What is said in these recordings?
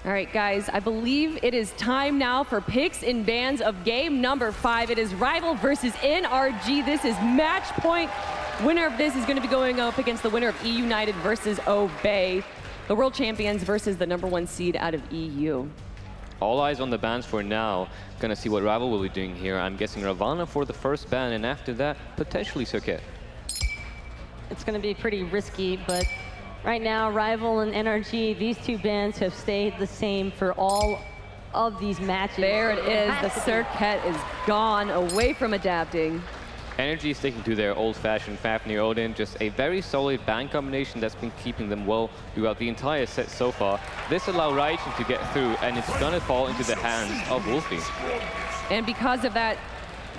All right, guys, I believe it is time now for picks and bans of game number 5. It is Rival versus NRG. This is match point. Winner of this is going to be going up against the winner of E United versus Obey, the world champions versus the #1 seed out of EU. All eyes on the bans for now. Gonna see what Rival will be doing here. I'm guessing Ravana for the first ban, and after that, potentially Circuit. It's going to be pretty risky, but right now, Rival and NRG, these two bans have stayed the same for all of these matches. There it is. The Circuit is gone, away from adapting. NRG is sticking to their old-fashioned Fafnir Odin, just a very solid ban combination that's been keeping them well throughout the entire set so far. This allows Raijin to get through, and it's gonna fall into the hands of Wlfy. And because of that,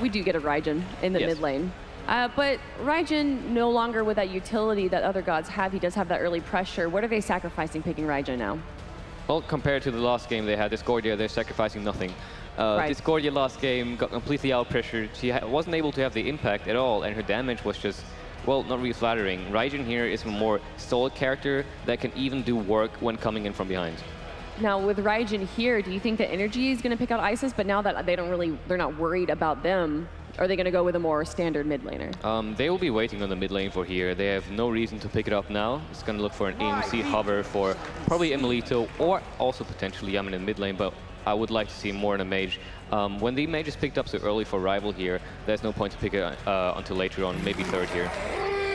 we do get a Raijin in the mid lane. But Raijin no longer with that utility that other gods have. He does have that early pressure. What are they sacrificing picking Raijin now? Well, compared to the last game they had, Discordia, they're sacrificing nothing. Discordia last game got completely out-pressured. She wasn't able to have the impact at all, and her damage was just, well, not really flattering. Raijin here is a more solid character that can even do work when coming in from behind. Now, with Raijin here, do you think that NRG is going to pick out Isis, but now that they're not worried about them, are they going to go with a more standard mid laner? They will be waiting on the mid lane for here. They have no reason to pick it up now. It's going to look for an AMC hover for probably emilitoo or also potentially Yammyn in mid lane, but I would like to see more in a mage. When the mage is picked up so early for Rival here, there's no point to pick it until later on, maybe third here.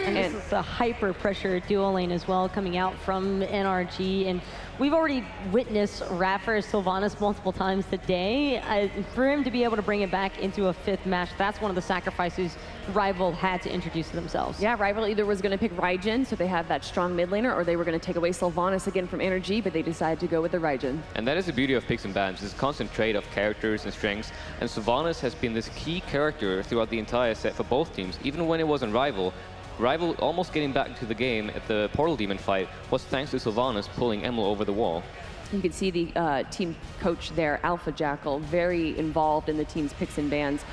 And this is a hyper-pressure dual lane as well coming out from NRG. And we've already witnessed iRaffer Sylvanas multiple times today. For him to be able to bring it back into a 5th match, that's one of the sacrifices Rival had to introduce to themselves. Yeah, Rival either was going to pick Raijin, so they have that strong mid laner, or they were going to take away Sylvanas again from NRG, but they decided to go with the Raijin. And that is the beauty of picks and bans, this constant trade of characters and strengths. And Sylvanas has been this key character throughout the entire set for both teams, even when it wasn't Rival. Rival almost getting back to the game at the Portal Demon fight was thanks to Sylvanas pulling Emil over the wall. You can see the team coach there, Alpha Jackal, very involved in the team's picks and bans.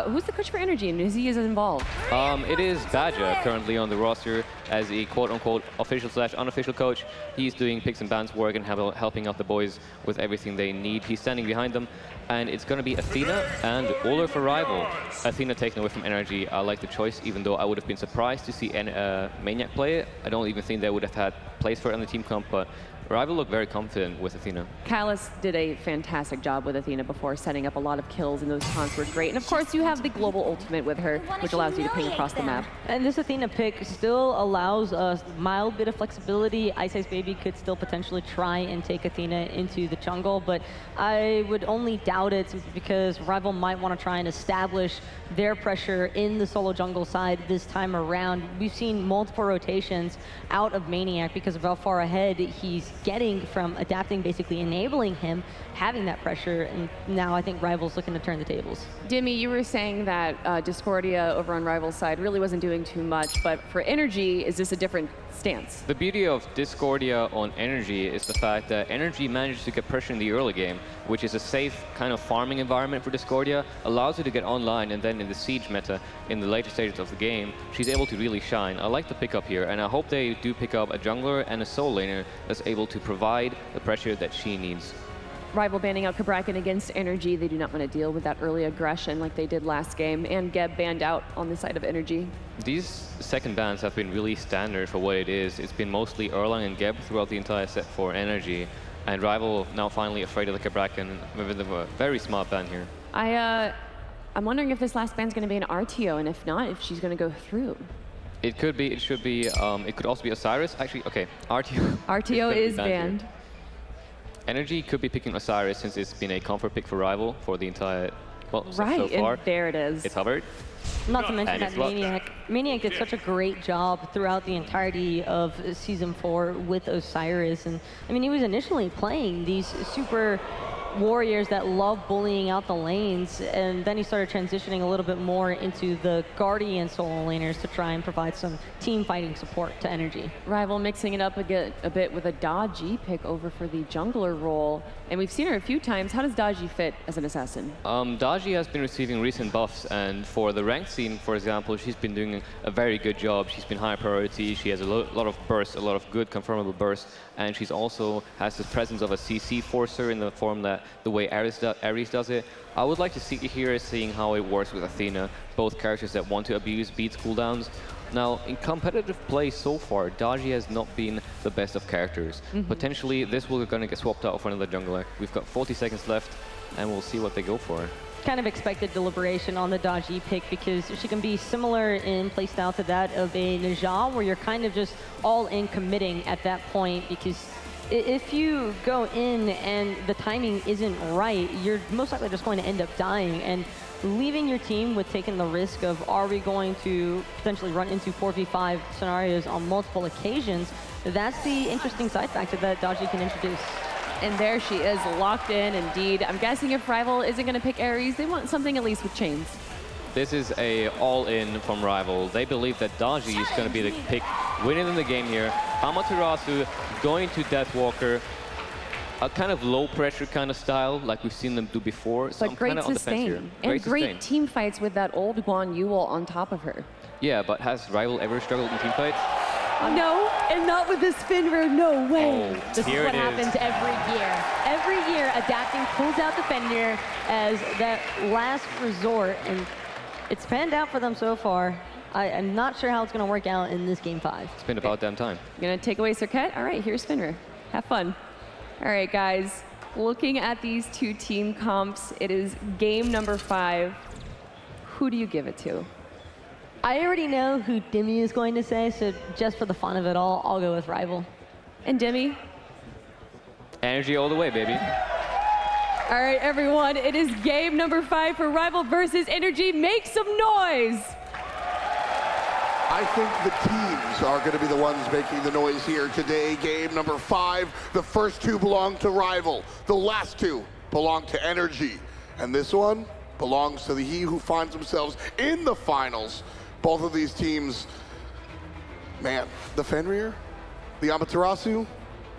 Who's the coach for NRG, and is he as involved? It is Badger currently on the roster as a quote-unquote official/unofficial coach. He's doing picks and bans work and helping out the boys with everything they need. He's standing behind them, and it's going to be Athena and Uller for Rival. Athena taken away from NRG. I like the choice, even though I would have been surprised to see maniaKK play it. I don't even think they would have had place for it on the team comp, but Rival looked very confident with Athena. Callus did a fantastic job with Athena before, setting up a lot of kills, and those taunts were great. And of course, you have the global ultimate with her, which allows you to ping across the map. And this Athena pick still allows a mild bit of flexibility. iceicebaby could still potentially try and take Athena into the jungle, but I would only doubt it simply because Rival might want to try and establish their pressure in the solo jungle side this time around. We've seen multiple rotations out of maniaKK because of how far ahead he's getting from adapting, basically enabling him having that pressure, and now I think Rival's looking to turn the tables. Dimmy, you were saying that Discordia over on Rival's side really wasn't doing too much, but for NRG, is this a different stance? The beauty of Discordia on NRG is the fact that NRG managed to get pressure in the early game, which is a safe kind of farming environment for Discordia, allows you to get online, and then in the siege meta, in the later stages of the game, she's able to really shine. I like the pickup here, and I hope they do pick up a jungler and a soul laner that's able to provide the pressure that she needs. Rival banning out Kabrakan against NRG. They do not want to deal with that early aggression like they did last game, and Geb banned out on the side of NRG. These second bans have been really standard for what it is. It's been mostly Erlang and Geb throughout the entire set for NRG, and Rival now finally afraid of the Kabrakan with a very smart ban here. I'm wondering if this last ban's going to be an RTO, and if not, if she's going to go through. It could be, it should be, it could also be Osiris. Actually, okay, RTO. RTO is banned. NRG could be picking Osiris since it's been a comfort pick for Rival for the entire, well, right, so far. And there it is. It's hovered. Not to mention that maniaKK did such a great job throughout the entirety of Season 4 with Osiris. And I mean, he was initially playing these super warriors that love bullying out the lanes, and then he started transitioning a little bit more into the Guardian solo laners to try and provide some team fighting support to NRG. Rival mixing it up a bit with a Dodgy pick over for the jungler role, and we've seen her a few times. How does Dodgy fit as an assassin? Dodgy has been receiving recent buffs, and for the ranked scene, for example, she's been doing a very good job. She's been high priority. She has a lot of bursts, a lot of good confirmable bursts, and she's also has the presence of a CC forcer in the form that the way iRaffer does it. I would like to see here seeing how it works with Athena, both characters that want to abuse beats cooldowns. Now, in competitive play so far, Dodgy has not been the best of characters. Potentially, this will going to get swapped out for another jungler. We've got 40 seconds left, and we'll see what they go for. Kind of expected deliberation on the Dodgy pick because she can be similar in playstyle to that of a Najah, where you're kind of just all in committing at that point, because if you go in and the timing isn't right, you're most likely just going to end up dying. And leaving your team with taking the risk of, are we going to potentially run into 4v5 scenarios on multiple occasions, that's the interesting side factor that Dodgy can introduce. And there she is, locked in indeed. I'm guessing if Rival isn't going to pick Ares, they want something at least with chains. This is a all-in from Rival. They believe that Dodgy is going to be the pick winning in the game here. Amaterasu going to Deathwalker. A kind of low-pressure kind of style, like we've seen them do before. So But great sustain. And great team fights with that old Guan Yu on top of her. Yeah, but has Rival ever struggled in team fights? No, and not with this Fenrir, no way. Oh, This is what happens every year. Every year, Adapting pulls out the Fenrir as that last resort, and it's panned out for them so far. I'm not sure how it's going to work out in this game 5. It's been about damn time. You're going to take away Circuit? All right, here's Fenrir. Have fun. All right, guys. Looking at these two team comps, it is game number 5. Who do you give it to? I already know who Demi is going to say, so just for the fun of it all, I'll go with Rival. And Demi? Energy all the way, baby. All right, everyone, it is game number 5 for Rival versus NRG. Make some noise! I think the teams are going to be the ones making the noise here today. Game number 5. The first 2 belong to Rival. The last 2 belong to NRG. And this one belongs to the he who finds themselves in the finals. Both of these teams, man, the Fenrir, the Amaterasu,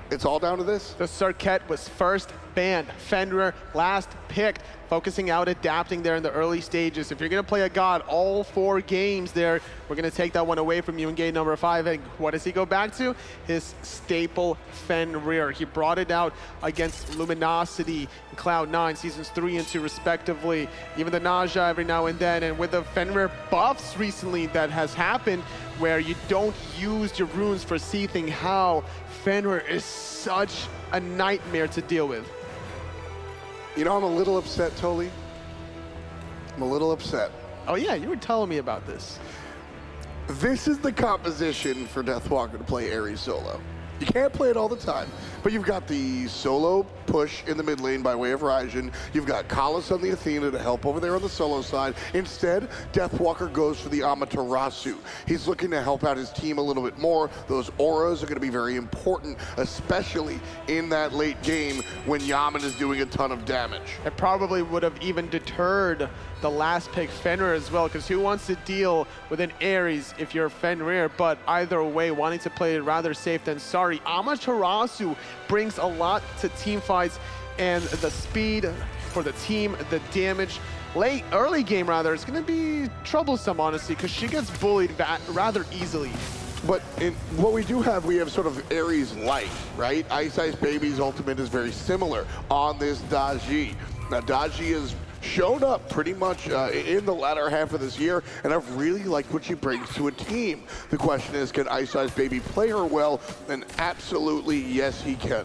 it's all down to this. The Circuit was first banned. Fenrir last picked. Focusing out, adapting there in the early stages. If you're going to play a god all 4 games there, we're going to take that one away from you in game number 5. And what does he go back to? His staple Fenrir. He brought it out against Luminosity and Cloud9 seasons 3 and 2 respectively. Even the Naja every now and then. And with the Fenrir buffs recently that has happened, where you don't use your runes for seething, how Fenrir is such a nightmare to deal with. You know, I'm a little upset, Toli. I'm a little upset. Oh yeah, you were telling me about this. This is the composition for Deathwalker to play Ares solo. You can't play it all the time, but you've got the solo push in the mid lane by way of Ryzen. You've got Kalis on the Athena to help over there on the solo side. Instead, Deathwalker goes for the Amaterasu. He's looking to help out his team a little bit more. Those auras are going to be very important, especially in that late game when Yammyn is doing a ton of damage. It probably would have even deterred the last pick Fenrir as well, because who wants to deal with an Ares if you're Fenrir? But either way, wanting to play it rather safe than sorry. Amaterasu brings a lot to team fights, and the speed for the team, the damage. Early game rather, it's going to be troublesome, honestly, because she gets bullied rather easily. But in what we do have, we have sort of Ares-like, right? iceicebaby's ultimate is very similar on this Dodgy. Now, Dodgy is shown up pretty much in the latter half of this year, and I've really liked what she brings to a team. The question is, can iceicebaby play her well? And absolutely, yes, he can.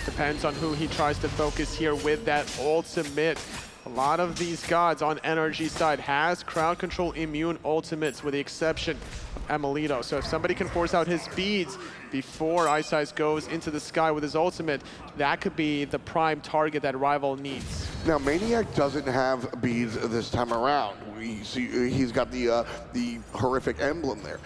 Depends on who he tries to focus here with that ultimate. A lot of these gods on NRG side has crowd control immune ultimates, with the exception of emilitoo. So if somebody can force out his beads before iceice goes into the sky with his ultimate, that could be the prime target that Rival needs. Now, maniaKK doesn't have beads this time around. We see he's got the horrific emblem there.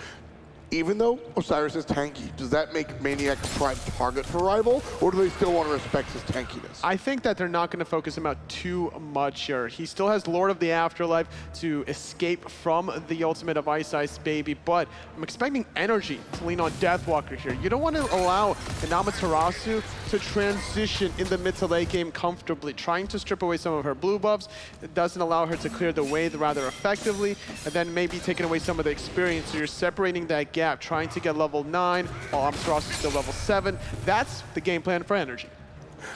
Even though Osiris is tanky, does that make maniaK a prime target for Rival, or do they still want to respect his tankiness? I think that they're not going to focus him out too much here. He still has Lord of the Afterlife to escape from the ultimate of iceicebaby, but I'm expecting NRG to lean on Deathwalker here. You don't want to allow Amaterasu to transition in the mid to late game comfortably, trying to strip away some of her blue buffs. It doesn't allow her to clear the wave rather effectively, and then maybe taking away some of the experience. So you're separating that gap, trying to get level 9 while Amaterasu is still level 7. That's the game plan for NRG.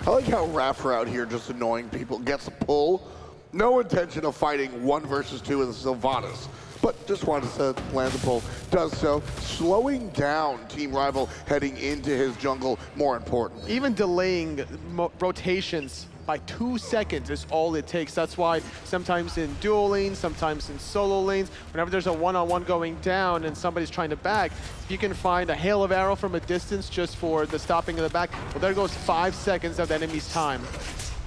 I like how iRaffer out here just annoying people, gets a pull. No intention of fighting 1 versus 2 with Sylvanas, but just wanted to land the pull. Does so, slowing down Team Rival heading into his jungle, more important. Even delaying rotations by 2 seconds is all it takes. That's why sometimes in dual lanes, sometimes in solo lanes, whenever there's a one-on-one going down and somebody's trying to back, if you can find a hail of arrow from a distance just for the stopping of the back, well, there goes 5 seconds of the enemy's time.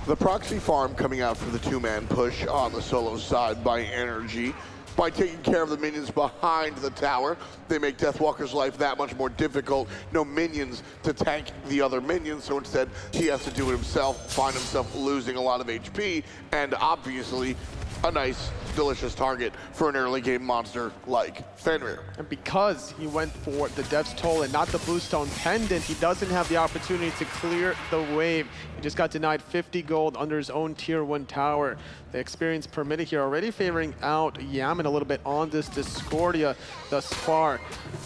The proxy farm coming out for the 2-man push on the solo side by NRG. By taking care of the minions behind the tower, they make Deathwalker's life that much more difficult. No minions to tank the other minions, so instead he has to do it himself, find himself losing a lot of HP, and obviously a nice, delicious target for an early game monster like Fenrir. And because he went for the Death's Toll and not the Bluestone Pendant, he doesn't have the opportunity to clear the wave. He just got denied 50 gold under his own tier 1 tower. The experience permitted here already favoring out Yammyn a little bit on this Discordia thus far.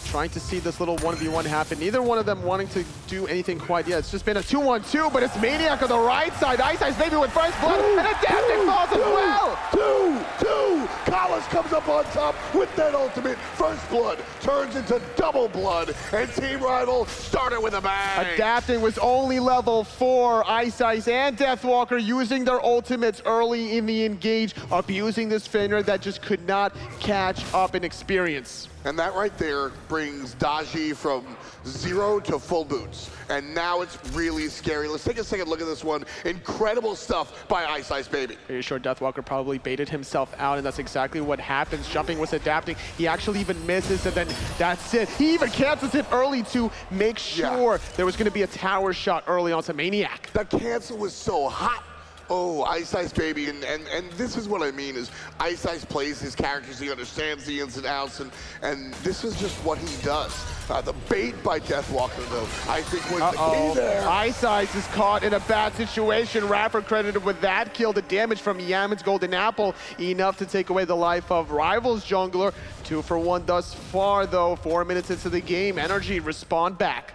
Trying to see this little 1v1 happen. Neither one of them wanting to do anything quite yet. It's just been a 2-1-2, but it's maniaK on the right side. iceicebaby with first blood, and adapting falls as well! 2-2! Kalas comes up on top with that ultimate. First blood turns into double blood, and Team Rival started with a bang. Adapting was only level 4. Iceice and Deathwalker using their ultimates early in the engage, abusing this Fenrir that just could not catch up in experience. And that right there brings Daji from 0 to full boots. And now it's really scary. Let's take a second look at this one. Incredible stuff by iceicebaby. Pretty sure Deathwalker probably baited himself out, and that's exactly what happens. Jumping was adapting. He actually even misses, and then that's it. He even cancels it early to make sure there was going to be a tower shot early on to maniaK. That cancel was so hot. Oh, iceicebaby, and this is what I mean is Iceice plays his characters, he understands the ins and outs, and this is just what he does. The bait by Deathwalker, though, I think was the key there. Iceice is caught in a bad situation. iRaffer credited with that kill. The damage from Yammyn's Golden Apple, enough to take away the life of Rival's jungler. 2 for 1 thus far, though. 4 minutes into the game, NRG respond back.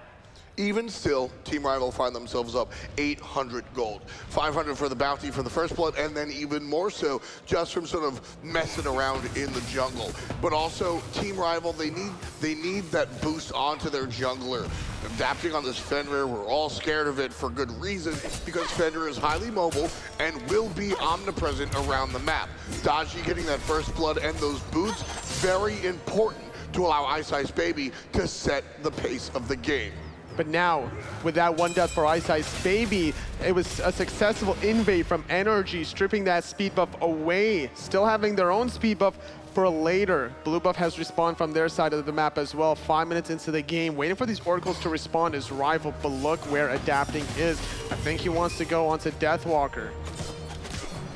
Even still, Team Rival find themselves up 800 gold. 500 for the bounty for the first blood, and then even more so just from sort of messing around in the jungle. But also, Team Rival, they need that boost onto their jungler. Adapting on this Fenrir, we're all scared of it for good reason, because Fenrir is highly mobile and will be omnipresent around the map. Daji getting that first blood and those boots, very important to allow iceicebaby to set the pace of the game. But now, with that 1 death for iceicebaby, it was a successful invade from NRG, stripping that speed buff away, still having their own speed buff for later. Blue buff has respawned from their side of the map as well. 5 minutes into the game, waiting for these oracles to respawn is Rival, but look where adapting is. I think he wants to go onto Deathwalker.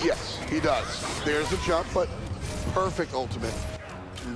Yes, he does. There's the jump, but perfect ultimate.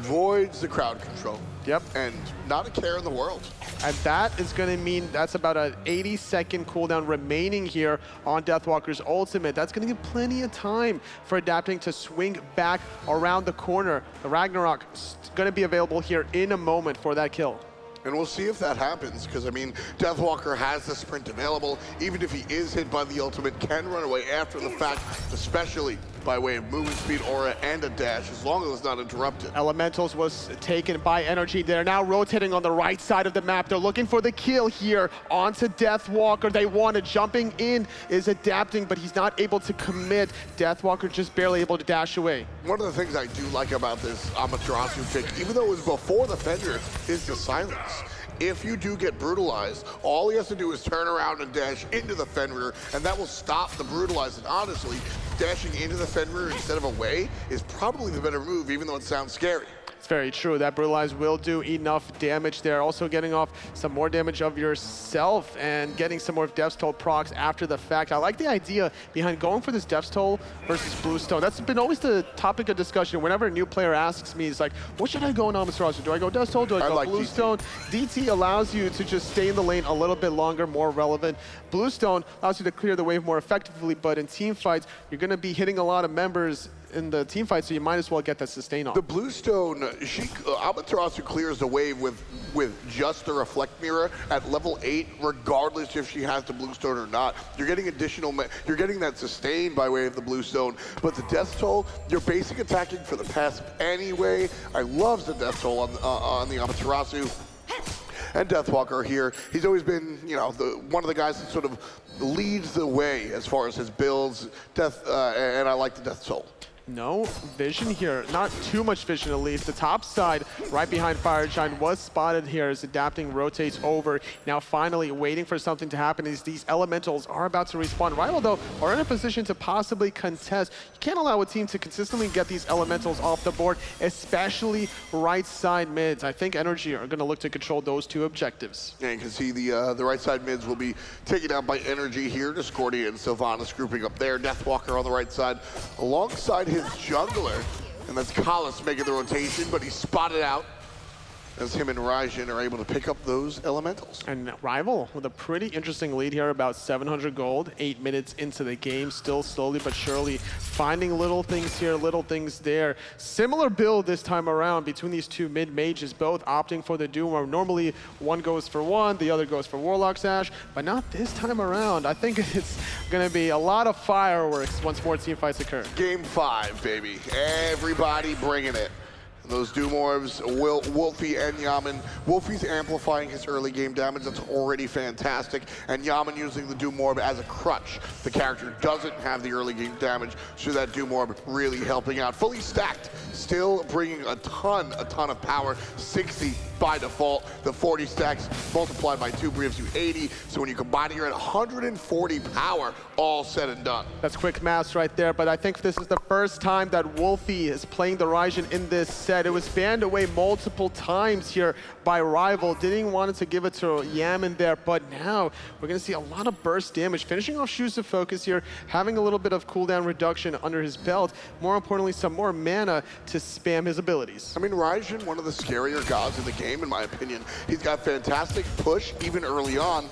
Voids the crowd control. Yep. And not a care in the world. And that is going to mean that's about an 80-second cooldown remaining here on Deathwalker's ultimate. That's going to give plenty of time for adapting to swing back around the corner. The Ragnarok is going to be available here in a moment for that kill. And we'll see if that happens, because, I mean, Deathwalker has the sprint available. Even if he is hit by the ultimate, can run away after the fact, especially by way of movement speed, aura, and a dash, as long as it's not interrupted. Elementals was taken by NRG. They're now rotating on the right side of the map. They're looking for the kill here onto Deathwalker. They want it. Jumping in is adapting, but he's not able to commit. Deathwalker just barely able to dash away. One of the things I do like about this Amaterasu pick, even though it was before the Fenrir, is the silence. If you do get brutalized, all he has to do is turn around and dash into the Fenrir, and that will stop the brutalized. And honestly, dashing into the Fenrir instead of away is probably the better move, even though it sounds scary. It's very true. That Brutalize will do enough damage there. Also getting off some more damage of yourself and getting some more Death's Toll procs after the fact. I like the idea behind going for this Death's Toll versus Bluestone. That's been always the topic of discussion. Whenever a new player asks me, it's like, what should I go in Amaterasu roster? Do I go Death's Toll? Do I go Bluestone? DT allows you to just stay in the lane a little bit longer, more relevant. Bluestone allows you to clear the wave more effectively, but in team fights, you're going to be hitting a lot of members in the team fight, so you might as well get that sustain off. The Bluestone, Amaterasu clears the wave with just the Reflect Mirror at level 8, regardless if she has the Bluestone or not. You're getting you're getting that sustain by way of the Bluestone, but the Death Toll, you're basic attacking for the passive anyway. I love the Death Toll on the Amaterasu. And Deathwalker here, he's always been, you know, one of the guys that sort of leads the way as far as his builds, and I like the Death Toll. No vision here, not too much vision at least. The top side, right behind Fireshine, was spotted here as Adapting rotates over. Now finally waiting for something to happen as these elementals are about to respawn. Rival though are in a position to possibly contest. You can't allow a team to consistently get these elementals off the board, especially right side mids. I think NRG are gonna look to control those two objectives. Yeah, you can see the right side mids will be taken out by NRG here. Discordia and Sylvanas grouping up there. Deathwalker on the right side alongside his jungler, and that's Kalis making the rotation, but he's spotted out as him and Raijin are able to pick up those elementals. And Rival with a pretty interesting lead here, about 700 gold, 8 minutes into the game, still slowly but surely finding little things here, little things there. Similar build this time around between these two mid mages, both opting for the Doom, where normally one goes for one, the other goes for Warlock Sash, but not this time around. I think it's gonna be a lot of fireworks once more team fights occur. Game 5, baby. Everybody bringing it. Those Doom Orbs, Wlfy and Yammyn. Wlfy's amplifying his early game damage. That's already fantastic. And Yammyn using the Doom Orb as a crutch. The character doesn't have the early game damage, so that Doom Orb really helping out. Fully stacked, still bringing a ton of power. 60 by default. The 40 stacks multiplied by 2 gives you 80. So when you combine it, you're at 140 power, all said and done. That's quick maths right there, but I think this is the first time that Wlfy is playing the Raijin in this set. It was banned away multiple times here by Rival. Didn't want to give it to Yammyn there, but now we're going to see a lot of burst damage. Finishing off Shoes of Focus here, having a little bit of cooldown reduction under his belt. More importantly, some more mana to spam his abilities. I mean, Raijin, one of the scarier gods in the game, in my opinion. He's got fantastic push, even early on,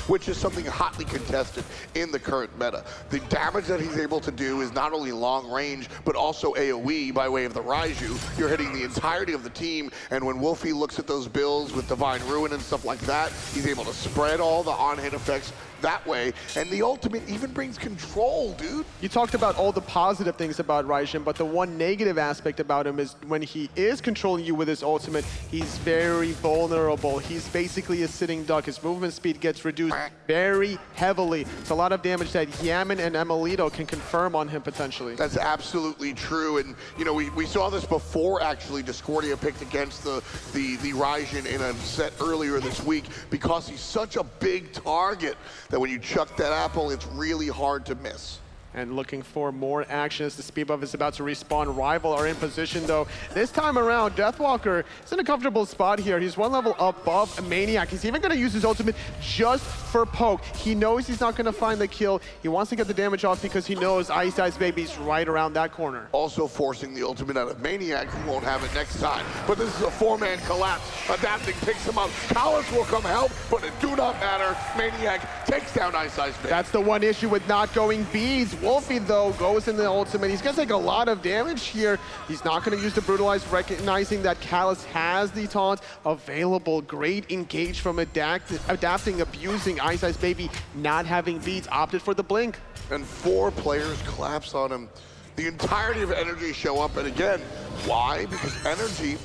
which is something hotly contested in the current meta. The damage that he's able to do is not only long range, but also AoE by way of the Raiju. You're hitting the entirety of the team, and when Wlfy looks at those builds with Divine Ruin and stuff like that, he's able to spread all the on-hit effects that way, and the ultimate even brings control, dude. You talked about all the positive things about Raijin, but the one negative aspect about him is when he is controlling you with his ultimate, he's very vulnerable. He's basically a sitting duck. His movement speed gets reduced very heavily. It's a lot of damage that Yammyn and emilitoo can confirm on him potentially. That's absolutely true, and you know, we saw this before actually. Discordia picked against the Raijin in a set earlier this week because he's such a big target that when you chuck that apple, it's really hard to miss. And looking for more action as the speed buff is about to respawn. Rival are in position though. This time around, Deathwalker is in a comfortable spot here. He's one level above Maniac. He's even gonna use his ultimate just for poke. He knows he's not gonna find the kill. He wants to get the damage off because he knows iceicebaby's right around that corner. Also forcing the ultimate out of Maniac, who won't have it next time. But this is a 4-man collapse. Adapting picks him up. Kalis will come help, but it do not matter. Maniac takes down iceicebaby. That's the one issue with not going beads. Wlfy, though, goes in the ultimate. He's going to take a lot of damage here. He's not going to use the Brutalize, recognizing that Kalis has the taunt available. Great engage from adapting, abusing iceicebaby, not having beads, opted for the blink. And 4 players collapse on him. The entirety of NRG show up, and again, why? Because NRG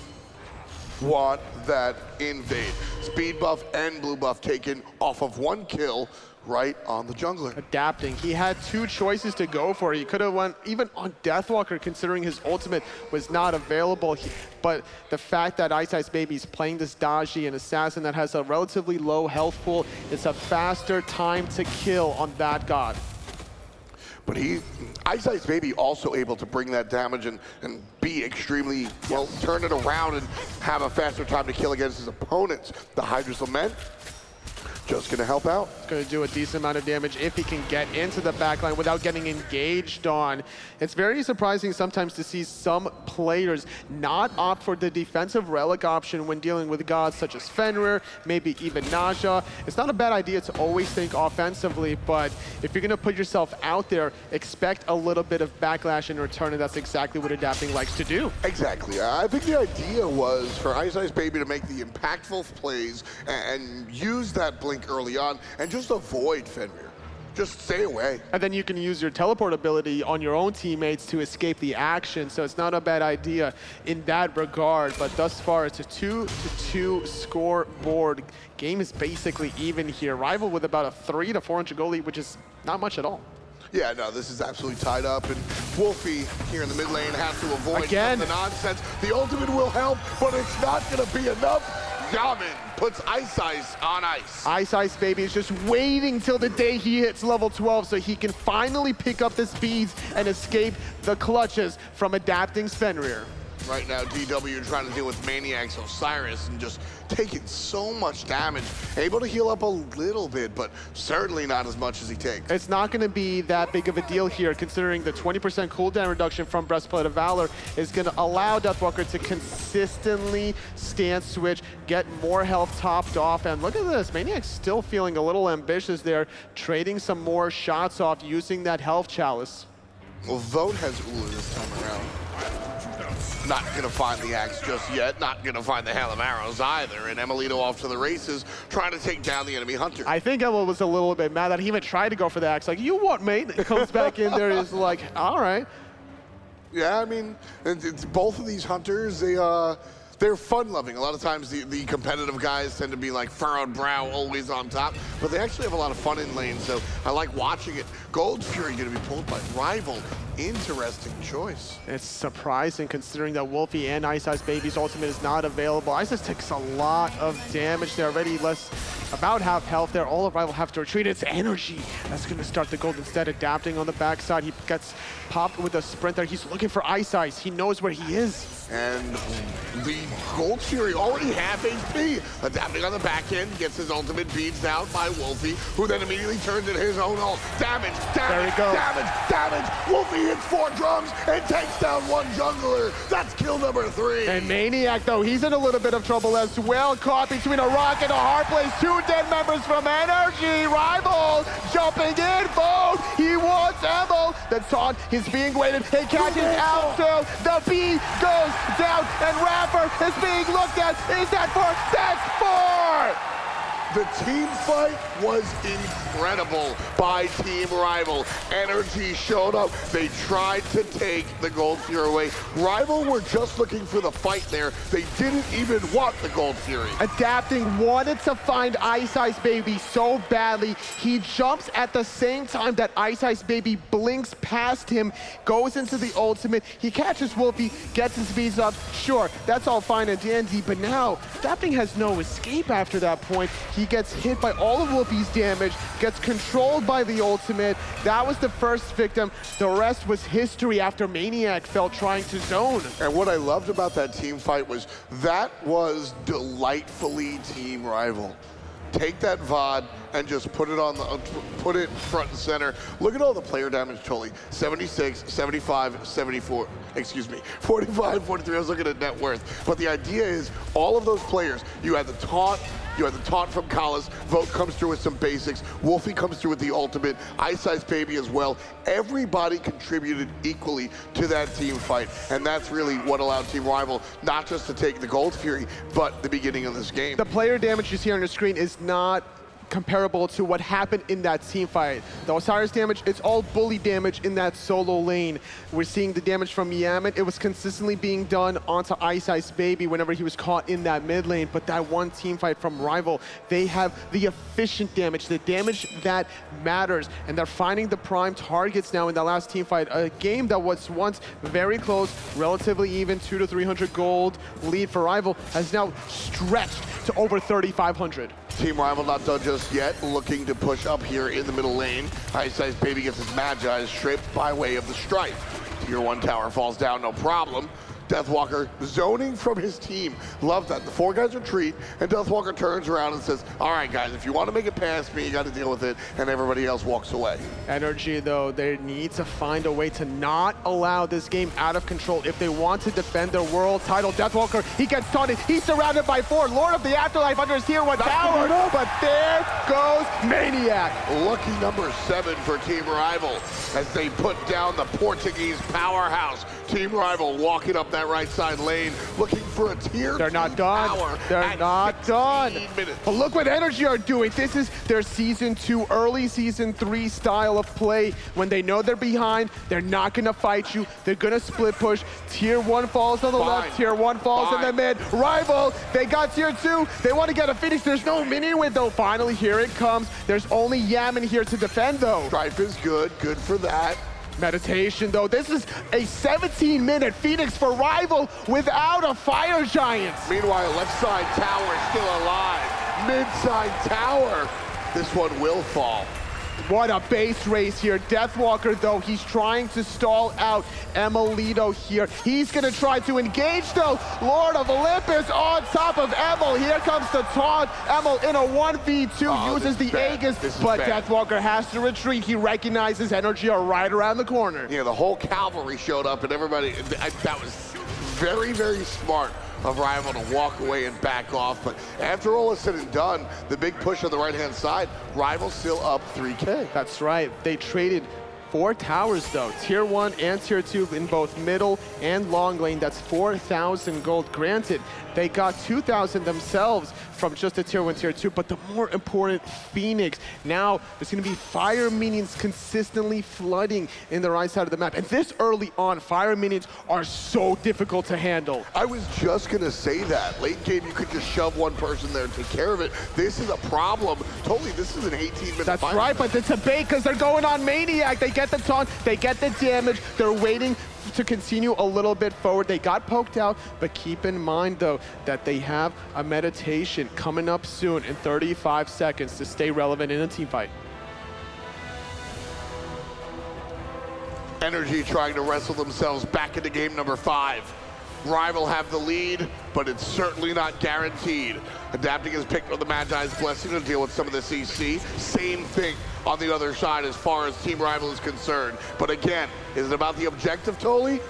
want that invade. Speed buff and blue buff taken off of 1 kill right on the jungler. Adapting. He had 2 choices to go for. He could have went even on Deathwalker, considering his ultimate was not available. But the fact that iceicebaby's playing this Daji, an assassin that has a relatively low health pool, it's a faster time to kill on that god. But iceicebaby also able to bring that damage and be extremely, well, turn it around and have a faster time to kill against his opponents. The hi-rez Lament just going to help out. It's going to do a decent amount of damage if he can get into the backline without getting engaged on. It's very surprising sometimes to see some players not opt for the defensive relic option when dealing with gods such as Fenrir, maybe even Naja. It's not a bad idea to always think offensively, but if you're going to put yourself out there, expect a little bit of backlash in return, and that's exactly what Adapting likes to do. Exactly. I think the idea was for iceicebaby to make the impactful plays and use that blink early on and just avoid Fenrir. Just stay away. And then you can use your teleport ability on your own teammates to escape the action, so it's not a bad idea in that regard. But thus far, it's a 2-2 scoreboard. Game is basically even here. Rival with about a 300 to 400 goal lead, which is not much at all. Yeah, no, this is absolutely tied up, and Wlfy here in the mid lane has to avoid the nonsense. The ultimate will help, but it's not going to be enough. Yammyn puts Ice on ice. iceicebaby is just waiting till the day he hits level 12 so he can finally pick up the speeds and escape the clutches from Adapting's Fenrir. Right now, DW trying to deal with maniaK's Osiris and just taking so much damage. Able to heal up a little bit, but certainly not as much as he takes. It's not going to be that big of a deal here, considering the 20% cooldown reduction from Breastplate of Valor is going to allow Deathwalker to consistently stance switch, get more health topped off. And look at this, maniaK's still feeling a little ambitious there, trading some more shots off using that health chalice. Well, Vote has Ula this time around. Not gonna find the axe just yet, not gonna find the hail of arrows either, and emilitoo off to the races, trying to take down the enemy hunter. I think Emil was a little bit mad that he even tried to go for the axe, like, you what, mate? It comes back in there, is like, all right. Yeah, I mean, it's both of these hunters, they're fun-loving. A lot of times the competitive guys tend to be like furrowed brow, always on top, but they actually have a lot of fun in lane, so I like watching it. Goldfury gonna be pulled by Rival. Interesting choice. It's surprising considering that Wlfy and iceicebaby's ultimate is not available. Iceice takes a lot of damage. They're already about half health there. All of Rival have to retreat. It's NRG that's going to start the gold instead. Adapting on the backside. He gets popped with a sprint there. He's looking for Iceice. He knows where he is. And the Goldfury already half HP. Adapting on the back end, gets his ultimate beads down by Wlfy, who then immediately turns into his own ult. Damage, damage, damage. Wlfy hits 4 drums and takes down 1 jungler. That's kill number 3. And maniaK, though, he's in a little bit of trouble as well. Caught between a rock and a hard place. 2 dead members from NRG. Rival jumping in. Vote. He wants Emil. The taunt is being waited. He catches out. So the B goes down, and iRaffer is being looked at. Is that 4? That's 4! The team fight was incredible by Team Rival. NRG showed up. They tried to take the Goldfury away. Rival were just looking for the fight there. They didn't even want the Goldfury. Adapting wanted to find iceicebaby so badly. He jumps at the same time that iceicebaby blinks past him, goes into the ultimate. He catches Wlfy, gets his beats up. Sure, that's all fine and dandy, but now Adapting has no escape after that point. He gets hit by all of Wlfy's damage, gets controlled by the ultimate. That was the first victim. The rest was history after maniaK fell trying to zone. And what I loved about that team fight was that was delightfully Team Rival. Take that VOD and just put it front and center. Look at all the player damage totally. 76, 75, 74, excuse me, 45, 43. I was looking at net worth. But the idea is all of those players, you had the taunt from Kalas, Vote comes through with some basics, Wlfy comes through with the ultimate, iceicebaby as well. Everybody contributed equally to that team fight, and that's really what allowed Team Rival not just to take the Goldfury, but the beginning of this game. The player damage you see on your screen is not comparable to what happened in that team fight. The Osiris damage, it's all bully damage in that solo lane. We're seeing the damage from Yammyn. It was consistently being done onto iceicebaby whenever he was caught in that mid lane, but that one team fight from Rival, they have the efficient damage, the damage that matters, and they're finding the prime targets now in that last team fight. A game that was once very close, relatively even, 200 to 300 gold lead for Rival has now stretched to over 3,500. Team Rival not done just yet, looking to push up here in the middle lane. iceicebaby gets his Magi stripped by way of the Strife. Tier 1 tower falls down, no problem. Deathwalker zoning from his team. Love that. The 4 guys retreat, and Deathwalker turns around and says, all right, guys, if you want to make it past me, you got to deal with it, and everybody else walks away. NRG, though, they need to find a way to not allow this game out of control if they want to defend their world title. Deathwalker, he gets taunted. He's surrounded by 4. Lord of the Afterlife under his tier 1 tower, but there goes maniaK. Lucky number 7 for Team Rival as they put down the Portuguese powerhouse. Team Rival walking up that right side lane, looking for a tier. They're not done. They're not done. But look what NRG are doing. This is their Season 2, early Season 3 style of play. When they know they're behind, they're not going to fight you. They're going to split push. Tier 1 falls on the left. Tier 1 falls in the mid. Rival, they got Tier 2. They want to get a Phoenix. There's no minion window. Finally, here it comes. There's only Yammyn here to defend, though. Strife is good. Good for that. Meditation, though. This is a 17-minute Phoenix for Rival without a Fire Giant. Meanwhile, left side tower is still alive. Mid side tower. This one will fall. What a base race here. Deathwalker, though, he's trying to stall out emilitoo here. He's going to try to engage, though. Lord of Olympus on top of Emil. Here comes the taunt. Emil in a 1v2 uses the Aegis, but Deathwalker has to retreat. He recognizes NRG are right around the corner. Yeah, the whole cavalry showed up, and everybody, that was very, very smart of Rival to walk away and back off. But after all is said and done, the big push on the right-hand side, Rival still up 3K. That's right. They traded 4 towers, though. Tier 1 and Tier 2 in both middle and long lane. That's 4,000 gold. Granted, they got 2,000 themselves from just a Tier 1, Tier 2, but the more important Phoenix. Now, there's going to be fire minions consistently flooding in the right side of the map. And this early on, fire minions are so difficult to handle. I was just going to say that. Late game, you could just shove one person there and take care of it. This is a problem. Totally, this is an 18-minute That's right, but it's a bait because they're going on maniaK. They get the taunt, they get the damage. They're waiting to continue a little bit forward. They got poked out, but keep in mind, though, that they have a meditation coming up soon in 35 seconds to stay relevant in a team fight. NRG trying to wrestle themselves back into game number 5. Rival have the lead, but it's certainly not guaranteed. Adapting is picked with the Magi's Blessing to deal with some of the CC. Same thing on the other side as far as Team Rival is concerned. But again, is it about the objective, Toli?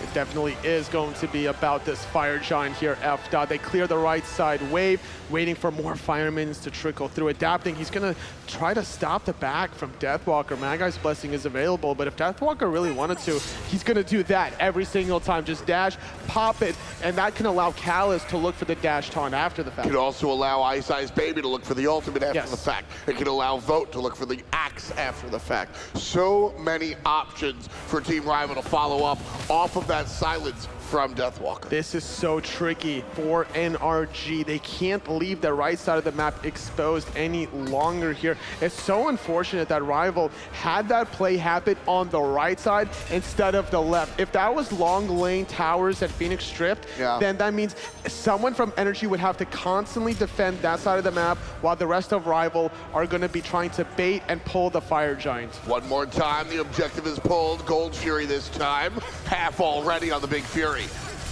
It definitely is going to be about this Fire Giant here, F. They clear the right side wave, waiting for more Fire Minions to trickle through. Adapting, he's going to try to stop the back from Deathwalker. Magi's Blessing is available, but if Deathwalker really wanted to, he's going to do that every single time. Just dash, pop it, and that can allow Callus to look for the dash taunt after the fact. It can also allow iceicebaby to look for the ultimate after the fact. It can allow Vote to look for the axe after the fact. So many options for Team Rival to follow up off of that silence from Deathwalker. This is so tricky for NRG. They can't leave the right side of the map exposed any longer here. It's so unfortunate that Rival had that play happen on the right side instead of the left. If that was long lane towers and Phoenix stripped, then that means someone from NRG would have to constantly defend that side of the map while the rest of Rival are going to be trying to bait and pull the Fire Giant. One more time, the objective is pulled. Gold Fury this time. Half already on the Big Fury.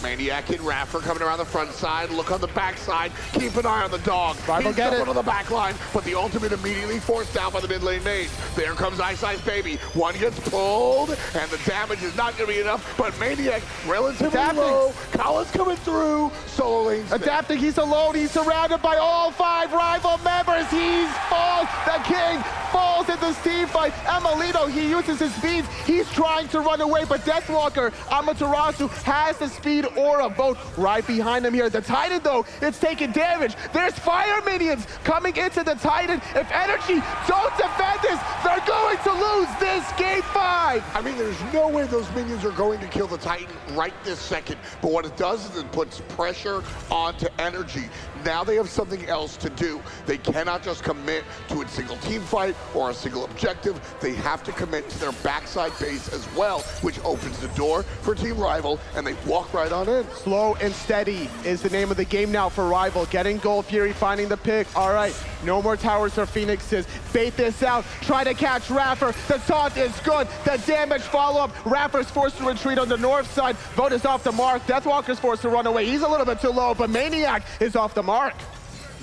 maniaKK and iRaffer coming around the front side. Look on the back side. Keep an eye on the dog. Rival He's get it. on the back line, but the ultimate immediately forced out by the mid lane mage. There comes iceicebaby. One gets pulled, and the damage is not going to be enough, but maniaKK relatively low. Collins coming through. Solo lane. Adapting, he's alone. He's surrounded by all 5 Rival members. He's falls. The king falls in this team fight. emilitoo, he uses his speeds. He's trying to run away, but Deathwalker, Amaterasu, has the speed or a Vote right behind him here. The Titan, though, it's taking damage. There's fire minions coming into the Titan. If NRG don't defend this, they're going to lose this game 5. I mean, there's no way those minions are going to kill the Titan right this second. But what it does is it puts pressure onto NRG. now they have something else to do. They cannot just commit to a single team fight or a single objective. They have to commit to their backside base as well, which opens the door for Team Rival, and they walk right on in. Slow and steady is the name of the game now for Rival. Getting Wlfy, finding the pick. All right, no more towers for Phoenixes. Bait this out, try to catch iRaffer. The taunt is good. The damage follow-up. iRaffer's forced to retreat on the north side. Vote is off the mark. Deathwalker's forced to run away. He's a little bit too low, but maniaKK is off the mark.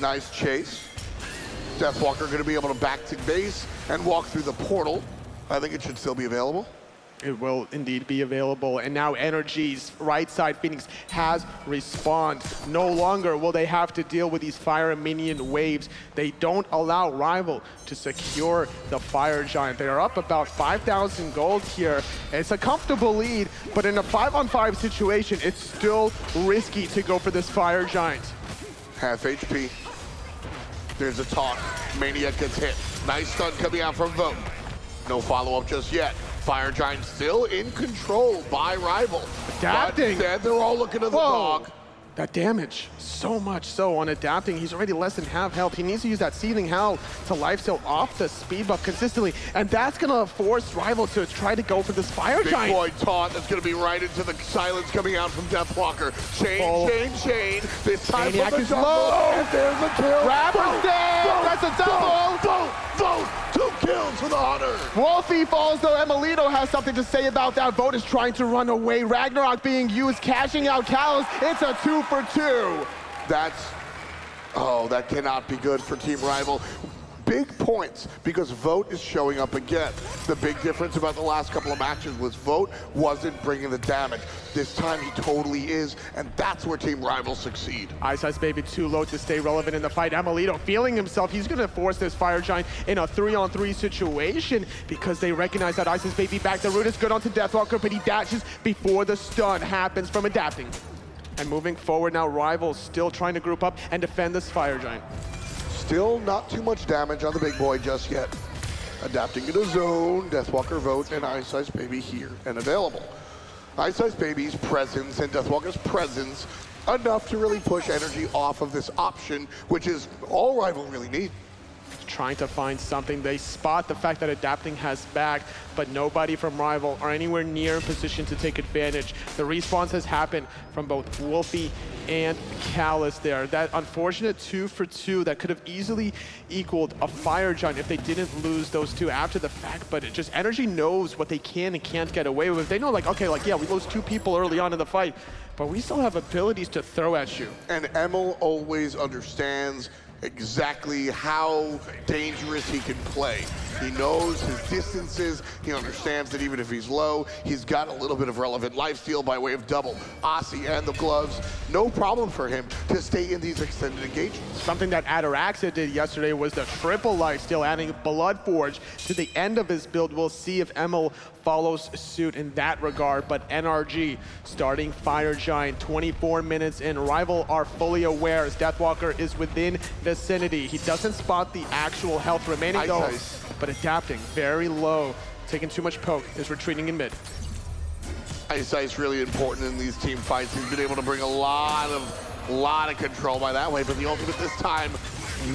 Nice chase. Deathwalker going to be able to back to base and walk through the portal. I think it should still be available. It will indeed be available. And now NRG's right side Phoenix has respawned. No longer will they have to deal with these fire minion waves. They don't allow Rival to secure the Fire Giant. They are up about 5,000 gold here. It's a comfortable lead, but in a 5-on-5 situation, it's still risky to go for this Fire Giant. Half HP. There's a taunt. maniaKK gets hit. Nice stun coming out from Vote. No follow-up just yet. Fire Giant still in control by Rival. Adapting. But they're all looking at the dog. That damage, so much so on adapting. He's already less than half health. He needs to use that Seething Hell to lifesteal off the speed buff consistently, and that's gonna force Rival to try to go for this Fire Giant. Big boy taunt that's gonna be right into the silence coming out from Deathwalker. Chain. This time maniaKK from the is jungle, low. and there's a kill. Rapper's dead. That's a double. Vote. 2 kills for the Hunter. Wlfy falls, though. emilitoo has something to say about that. Vote is trying to run away. Ragnarok being used, cashing out Callus. It's a 2 for 2. That cannot be good for Team Rival. Big points because Vote is showing up again. The big difference about the last couple of matches was Vote wasn't bringing the damage. This time he totally is, and that's where Team Rival succeed. iceicebaby too low to stay relevant in the fight. emilitoo feeling himself. He's going to force this Fire Giant in a 3-on-3 situation because they recognize that iceicebaby back. The root is good onto Deathwalker, but he dashes before the stun happens from adapting. And moving forward now, Rival still trying to group up and defend this Fire Giant. Still not too much damage on the big boy just yet. Adapting to the zone, Deathwalker, Vote, and iceicebaby here and available. iceicebaby's presence and Deathwalker's presence enough to really push energy off of this option, which is all Rival really need. Trying to find something. They spot the fact that adapting has back, but nobody from Rival are anywhere near in position to take advantage. The respawns has happened from both Wlfy and Callus there. That unfortunate 2 for 2 that could have easily equaled a Fire Giant if they didn't lose those 2 after the fact, but it just NRG knows what they can and can't get away with. They know yeah, we lost 2 people early on in the fight, but we still have abilities to throw at you. And Emil always understands exactly how dangerous he can play. He knows his distances. He understands that even if he's low, he's got a little bit of relevant lifesteal by way of double. Aussie and the gloves, no problem for him to stay in these extended engagements. Something that Ataraxa did yesterday was the triple lifesteal, adding Bloodforge to the end of his build. We'll see if Emil follows suit in that regard, but NRG starting Fire Giant 24 minutes in. Rival are fully aware as Deathwalker is within vicinity. He doesn't spot the actual health remaining though, but adapting very low, taking too much poke, is retreating in mid. Ice really important in these team fights. He's been able to bring a lot of control by that way, but the ultimate this time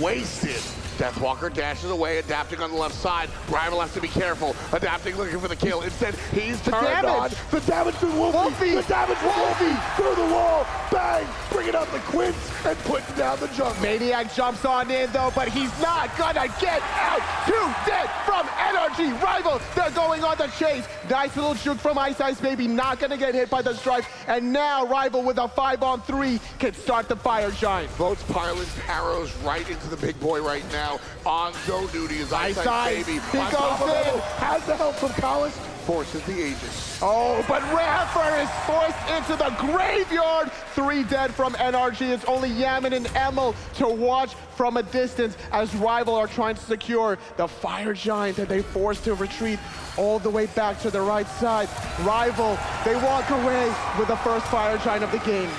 wasted. Deathwalker dashes away, adapting on the left side. Rival has to be careful. Adapting, looking for the kill. Instead, he's turned on. The damage to Wlfy. The damage to Wlfy through the wall. Bang! Bringing out the quints and putting down the jungle. maniaKK jumps on in though, but he's not gonna get out. 2 dead from NRG. Rival, they're going on the chase. Nice little juke from iceicebaby, not gonna get hit by the strike. And now Rival with a 5-on-3 can start the Fire Giant. Vote's piling arrows right into the big boy right now. On zone duty is iceicebaby. He goes in. Has the help from Callus. Forces the Aegis. Oh, but iRaffer is forced into the graveyard. 3 dead from NRG. It's only Yammyn and Emil to watch from a distance as Rival are trying to secure the Fire Giant that they forced to retreat all the way back to the right side. Rival, they walk away with the first Fire Giant of the game.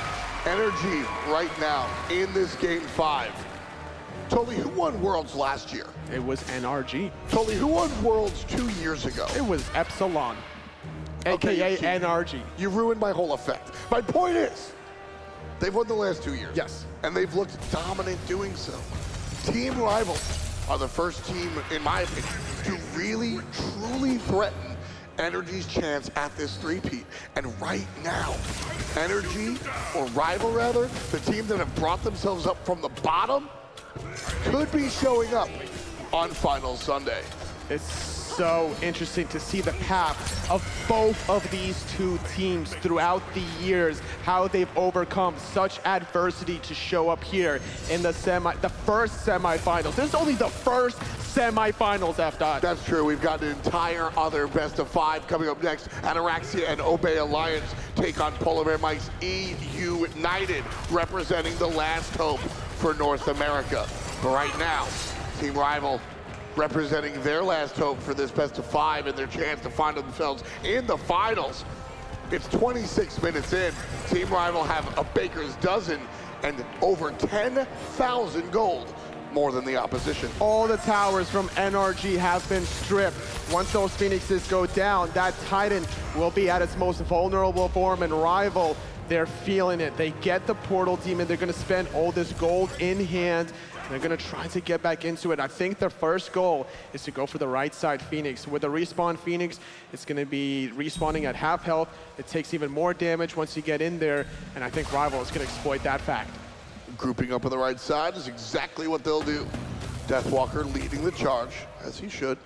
NRG right now in this game 5. Totally, who won Worlds last year? It was NRG. Totally, who won Worlds 2 years ago? It was Epsilon, Okay, AKA NRG. You ruined my whole effect. My point is, They've won the last 2 years. Yes. And they've looked dominant doing so. Team Rival are the first team, in my opinion, to really, truly threaten NRG's chance at this three-peat. And right now, NRG, or Rival rather, the team that have brought themselves up from the bottom, could be showing up on Finals Sunday. It's so interesting to see the path of both of these two teams throughout the years, how they've overcome such adversity to show up here in the first semifinals. This is only the first semifinals, F-Dot. That's true. We've got an entire other best of 5 coming up next. Ataraxia and Obey Alliance take on Polar Bear Mike's United, representing the last hope for North America. But right now, Team Rival representing their last hope for this best of 5 and their chance to find themselves in the finals. It's 26 minutes in. Team Rival have a baker's dozen and over 10,000 gold, more than the opposition. All the towers from NRG have been stripped. Once those Phoenixes go down, that Titan will be at its most vulnerable form, and Rival, they're feeling it. They get the Portal Demon. They're going to spend all this gold in hand. They're going to try to get back into it. I think their first goal is to go for the right side Phoenix. With the respawn Phoenix, it's going to be respawning at half health. It takes even more damage once you get in there, and I think Rival is going to exploit that fact. Grouping up on the right side is exactly what they'll do. Deathwalker leading the charge, as he should.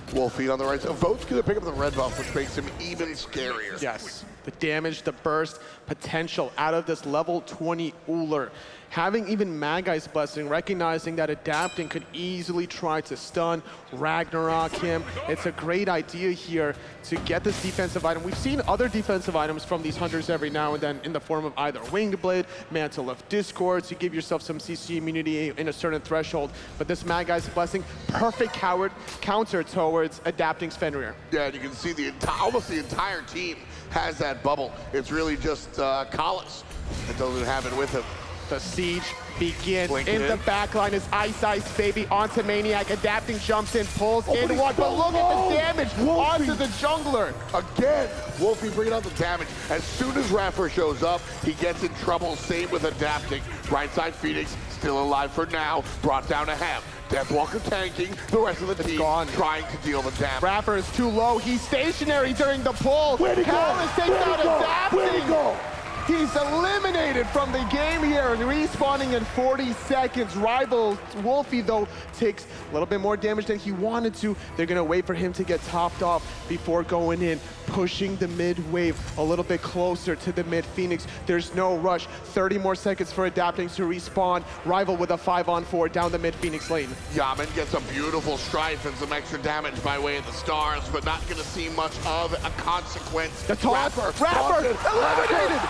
Wlfy on the right side. Vote's going to pick up the red buff, which makes him even scarier. Yes, the damage, the burst potential out of this level 20 Ullr. Having even Mad Guy's Blessing, recognizing that adapting could easily try to stun, Ragnarok him. It's a great idea here to get this defensive item. We've seen other defensive items from these hunters every now and then in the form of either Winged Blade, Mantle of Discord, to give yourself some CC immunity in a certain threshold. But this Mad Guy's Blessing, perfect counter towards adapting Fenrir. Yeah, and you can see almost the entire team has that bubble. It's really just Collis that doesn't have it with him. The siege begins. Blinking In the back line is iceicebaby onto maniaK. Adapting jumps in, pulls in one, but look at the damage Wlfy. onto the jungler. Again, Wlfy bringing out the damage. As soon as iRaffer shows up, he gets in trouble. Same with adapting. Right side Phoenix still alive for now, brought down to half. Deathwalker tanking, the rest of the team trying to deal the damage. iRaffer is too low. He's stationary during the pull. Where'd he go? Callis takes out adapting. Where'd he go? He's eliminated from the game here and respawning in 40 seconds. Rival Wlfy, though, takes a little bit more damage than he wanted to. They're going to wait for him to get topped off before going in, pushing the mid wave a little bit closer to the mid Phoenix. There's no rush. 30 more seconds for adapting to respawn. Rival with a 5-on-4 down the mid Phoenix lane. Yammyn gets a beautiful strife and some extra damage by way of the stars, but not going to see much of a consequence. The taunt, iRaffer eliminated!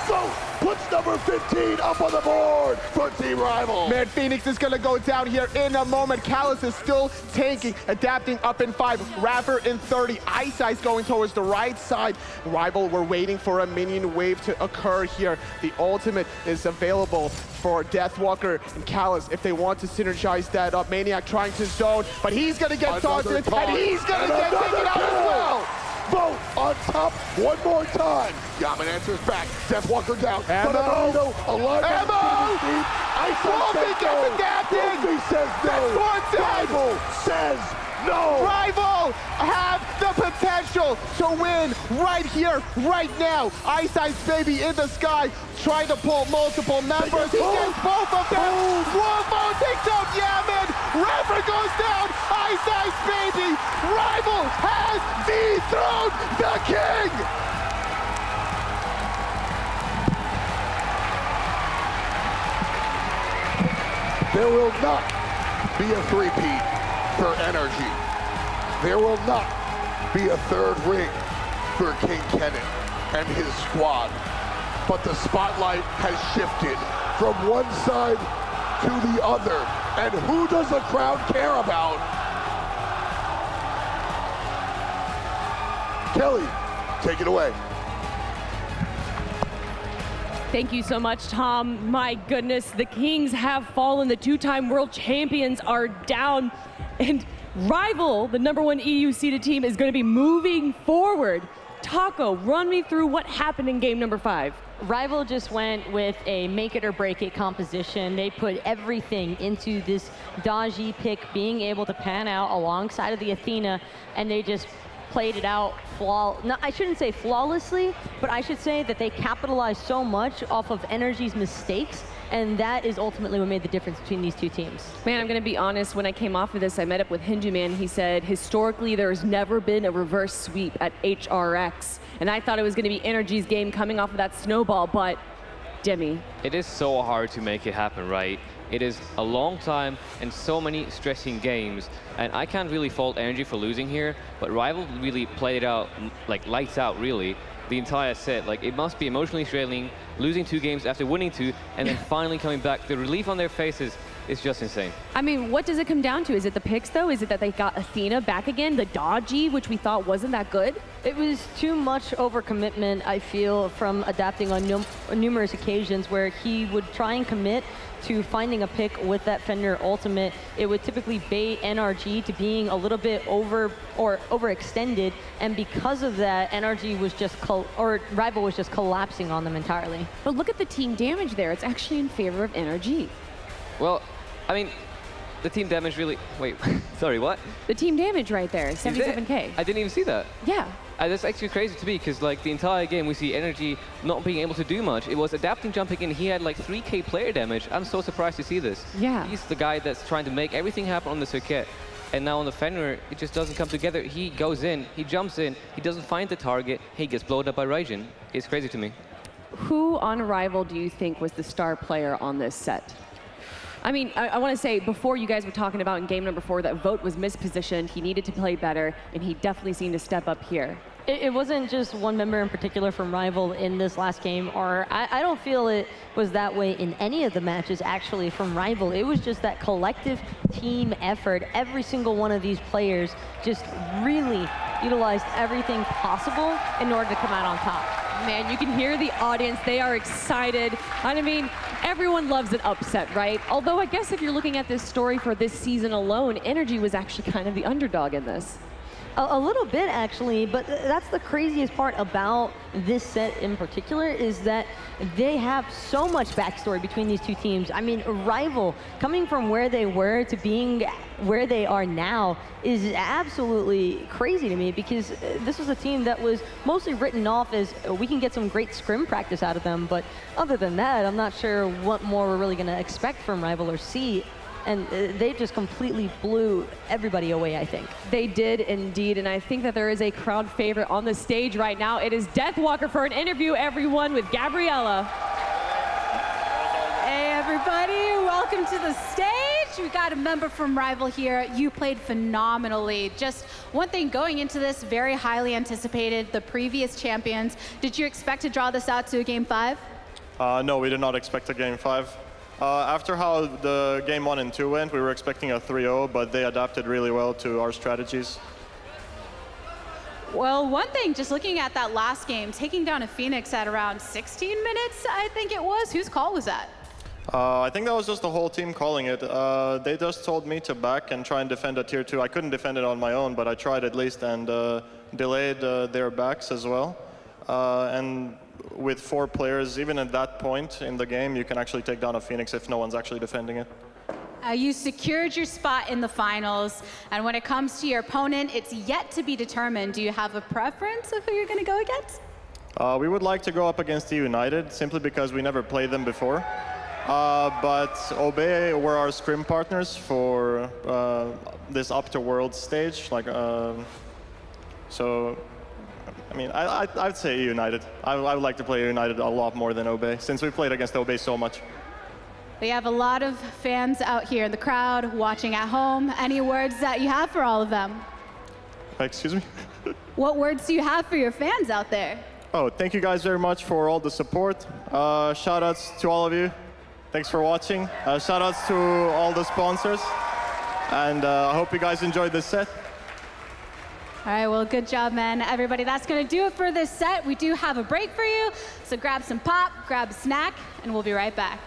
So puts number 15 up on the board for Team Rival. Man, Phoenix is going to go down here in a moment. Callis is still tanking, adapting up in 5. iRaffer in 30. iceice going towards the right side. Rival, we're waiting for a minion wave to occur here. The ultimate is available for Deathwalker and Callis if they want to synergize that up. maniaK trying to zone, but he's going to get taunted, and he's going to get taken out as well. Vote on top one more time. Yammyn answers back. Deathwalker down. Ammo! Ammo! Wlfy gets adapted! Wlfy says no. Rival says no. Rival have the potential to win right here, right now. iceicebaby in the sky, trying to pull multiple members. He gets both of them. Wlfy takes out Yammyn. iRaffer goes down. iceicebaby. Rival has dethroned the king. There will not be a three-peat for NRG. There will not be a third ring for King Kennen and his squad. But the spotlight has shifted from one side to the other. And who does the crowd care about? Kelly, take it away. Thank you so much, Tom. My goodness, the Kings have fallen. The two-time world champions are down. And Rival, the #1 EU seeded team, is going to be moving forward. Taco, run me through what happened in game number 5. Rival just went with a make it or break it composition. They put everything into this dodgy pick, being able to pan out alongside of the Athena, and they just played it out no, I shouldn't say flawlessly, but I should say that they capitalized so much off of NRG's mistakes, and that is ultimately what made the difference between these two teams. Man, I'm going to be honest, when I came off of this, I met up with Hinduman. He said, historically, there's never been a reverse sweep at HRX. And I thought it was going to be NRG's game coming off of that snowball, but Demi. It is so hard to make it happen, right? It is a long time and so many stressing games, and I can't really fault NRG for losing here, but Rival really played it out, like lights out really, the entire set. Like, it must be emotionally draining, losing 2 games after winning 2, and then finally coming back. The relief on their faces is just insane. I mean, what does it come down to? Is it the picks, though? Is it that they got Athena back again, the dodgy, which we thought wasn't that good? It was too much overcommitment, I feel, from adapting on numerous occasions where he would try and commit to finding a pick with that Fender ultimate. It would typically bait NRG to being a little bit overextended, and because of that, NRG was just Rival was just collapsing on them entirely. But look at the team damage there. It's actually in favor of NRG. Well, I mean, the team damage really... Wait, sorry, what? The team damage right there, 77K. I didn't even see that. Yeah. That's actually crazy to me, because like the entire game we see NRG not being able to do much. It was adapting, jumping in. He had like 3K player damage. I'm so surprised to see this. Yeah. He's the guy that's trying to make everything happen on the circuit. And now on the Fenrir, it just doesn't come together. He goes in, he jumps in, he doesn't find the target, he gets blown up by Raijin. It's crazy to me. Who on Rival do you think was the star player on this set? I mean, I want to say, before you guys were talking about in game number 4 that Vote was mispositioned, he needed to play better, and he definitely seemed to step up here. It wasn't just one member in particular from Rival in this last game, or I don't feel it was that way in any of the matches actually from Rival. It was just that collective team effort. Every single one of these players just really utilized everything possible in order to come out on top. Man, you can hear the audience. They are excited. I mean, everyone loves an upset, right? Although I guess if you're looking at this story for this season alone, NRG was actually kind of the underdog in this. A little bit, actually, but that's the craziest part about this set in particular, is that they have so much backstory between these two teams. I mean, Rival, coming from where they were to being where they are now, is absolutely crazy to me, because this was a team that was mostly written off as we can get some great scrim practice out of them, but other than that, I'm not sure what more we're really going to expect from Rival or see. And they just completely blew everybody away, I think. They did indeed, and I think that there is a crowd favorite on the stage right now. It is Deathwalker for an interview, everyone, with Gabriella. Hey, everybody, welcome to the stage. We've got a member from Rival here. You played phenomenally. Just one thing, going into this, very highly anticipated, the previous champions. Did you expect to draw this out to a game 5? No, we did not expect a game 5. After how the game 1 and 2 went, we were expecting a 3-0, but they adapted really well to our strategies. Well, one thing, just looking at that last game, taking down a Phoenix at around 16 minutes, I think it was. Whose call was that? I think that was just the whole team calling it. They just told me to back and try and defend a tier 2. I couldn't defend it on my own, but I tried at least, and delayed their backs as well. And with 4 players, even at that point in the game, you can actually take down a Phoenix if no one's actually defending it. You secured your spot in the finals, and when it comes to your opponent, it's yet to be determined. Do you have a preference of who you're going to go against? We would like to go up against the United, simply because we never played them before. But Obey were our scrim partners for this Up to World stage. So, I mean, I'd say United. I would like to play United a lot more than Obey, since we played against Obey so much. We have a lot of fans out here in the crowd, watching at home. Any words that you have for all of them? Excuse me? What words do you have for your fans out there? Oh, thank you guys very much for all the support. Shout outs to all of you. Thanks for watching. Shout outs to all the sponsors. And I hope you guys enjoyed this set. All right, well, good job, man. Everybody, that's going to do it for this set. We do have a break for you, so grab some pop, grab a snack, and we'll be right back.